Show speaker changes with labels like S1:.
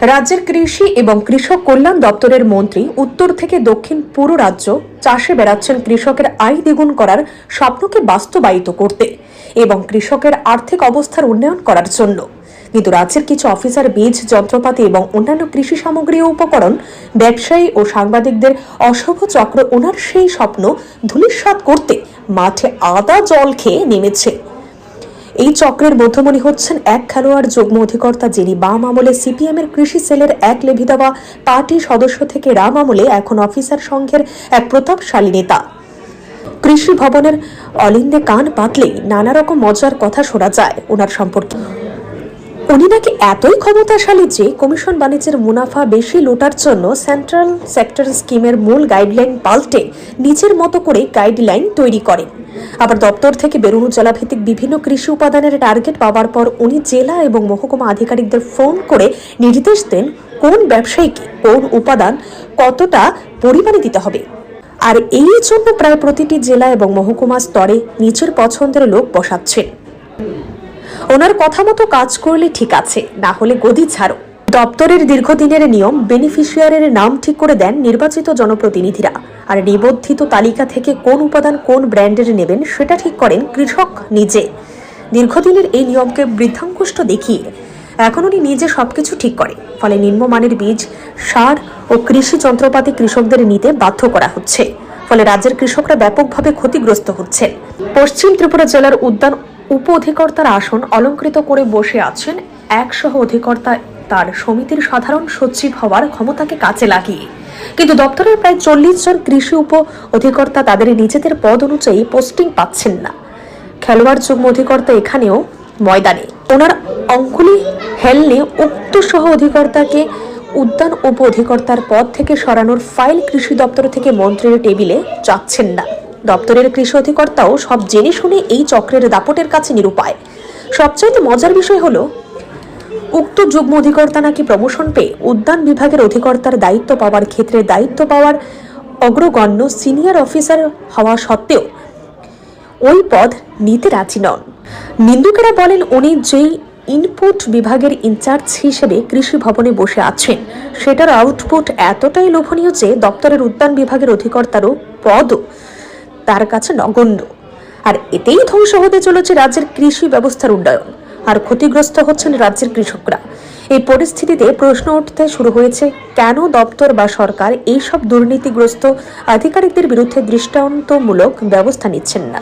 S1: রাজ্যের কৃষি এবং কৃষক কল্যাণ দপ্তরের মন্ত্রী উত্তর থেকে দক্ষিণ পুরো রাজ্য চাষে বেড়াচ্ছেন কৃষকের আয় দ্বিগুণ করার স্বপ্নকে বাস্তবায়িত করতে এবং কৃষকের আর্থিক অবস্থার উন্নয়ন করার জন্য। কিন্তু রাজ্যের কিছু অফিসার বীজ, যন্ত্রপাতি এবং অন্যান্য কৃষি সামগ্রী ও উপকরণ ব্যবসায়ী ও সাংবাদিকদের অশুভ চক্র ওনার সেই স্বপ্ন ধূলিসাৎ করতে মাঠে আদা জল খেয়ে নেমেছে। এই চক্রের মধ্যমণি হচ্ছেন এক খেলোয়াড় যুগ্ম অধিকর্তা, যিনি বাম আমলে সিপিএম এর কৃষি সেলের এক লেভি দেওয়া পার্টি সদস্য থেকে রাম আমলে এখন অফিসার সংঘের এক প্রতাপশালী নেতা। কৃষি ভবনের অলিন্দে কান পাতলেই নানা রকম মজার কথা শোনা যায় ওনার সম্পর্কে। উনি নাকি এতই ক্ষমতাশালী যে কমিশন বাণিজ্যের মুনাফা বেশি লুটার জন্য সেন্ট্রাল সেক্টর স্কিমের মূল গাইডলাইন পাল্টে নিজের মতো করে গাইডলাইন তৈরি করেন। আবার দপ্তর থেকে বেরোনো জেলাভিত্তিক বিভিন্ন কৃষি উপাদানের টার্গেট পাওয়ার পর উনি জেলা এবং মহকুমা আধিকারিকদের ফোন করে নির্দেশ দেন কোন ব্যবসায়ীকে কোন উপাদান কতটা পরিমাণে দিতে হবে। আর এই জন্য প্রায় প্রতিটি জেলা এবং মহকুমা স্তরে নিজের পছন্দের লোক বসাচ্ছেন। ওনার কথা মতো কাজ করলে ঠিক আছে, না হলে গদি ছাড়ো। দপ্তরের দীর্ঘদিনের নিয়ম, বেনিফিশিয়ারির নাম ঠিক করে দেন নির্বাচিত জনপ্রতিনিধিরা, আর নিবন্ধিত তালিকা থেকে কোন উপাদান কোন ব্র্যান্ডের নেবেন সেটা ঠিক করেন কৃষক নিজে। দীর্ঘদিনের এই নিয়মকে বৃদ্ধাঙ্গুষ্ঠ দেখিয়ে এখন উনি নিজে সবকিছু ঠিক করে, ফলে নিম্নমানের বীজ, সার ও কৃষি যন্ত্রপাতি কৃষকদের নিতে বাধ্য করা হচ্ছে। ফলে রাজ্যের কৃষকরা ব্যাপকভাবে ক্ষতিগ্রস্ত হচ্ছে। পশ্চিম ত্রিপুরা জেলার উদ্যান উপ অধিকর্তার আসন অলঙ্কৃত করে বসে আছেন এক সহ অধিকর্তা তার সমিতির সাধারণ সচিব হওয়ার ক্ষমতাকে কাজে লাগিয়ে। কিন্তু দপ্তরের প্রায় 40 জন কৃষি উপ অধিকর্তা তাদের নিজেদের পদ অনুযায়ী পোস্টিং পাচ্ছেন না। খেলোয়াড় যুগ্ম অধিকর্তা এখানেও ময়দানে। ওনার অঙ্গুলি হেলনে উক্ত সহ অধিকর্তাকে উদ্যান উপ অধিকর্তার পদ থেকে সরানোর ফাইল কৃষি দপ্তর থেকে মন্ত্রীর টেবিলে যাচ্ছেন না। দপ্তরের কৃষি অধিকর্তাও সব জেনে শুনে এই চক্রের দাপটের কাছে নিরুপায়। সবচাইতে মজার বিষয় হলো, উক্ত যুগ্ম অধিকর্তা নাকি প্রমোশন পেয়ে উদ্যান বিভাগের অধিকর্তার দায়িত্ব পাওয়ার ক্ষেত্রে দায়িত্ব পাওয়ার অগ্রগণ্য সিনিয়র অফিসার হওয়া সত্ত্বেও ওই পদ নিতে রাজি নন। নিন্দুকেরা বলেন উনি যেই ইনপুট বিভাগের ইনচার্জ হিসেবে কৃষি ভবনে বসে আছেন সেটার আউটপুট এতটাই লোভনীয় যে দপ্তরের উদ্যান বিভাগের অধিকর্তারও পদও তার কাছে নগণ্য। আর এতেই ধ্বংস হতে চলেছে রাজ্যের কৃষি ব্যবস্থার উন্নয়ন, আর ক্ষতিগ্রস্ত হচ্ছেন রাজ্যের কৃষকরা। এই পরিস্থিতিতে প্রশ্ন উঠতে শুরু হয়েছে, কেন দপ্তর বা সরকার এইসব দুর্নীতিগ্রস্ত আধিকারিকদের বিরুদ্ধে দৃষ্টান্তমূলক ব্যবস্থা নিচ্ছেন না।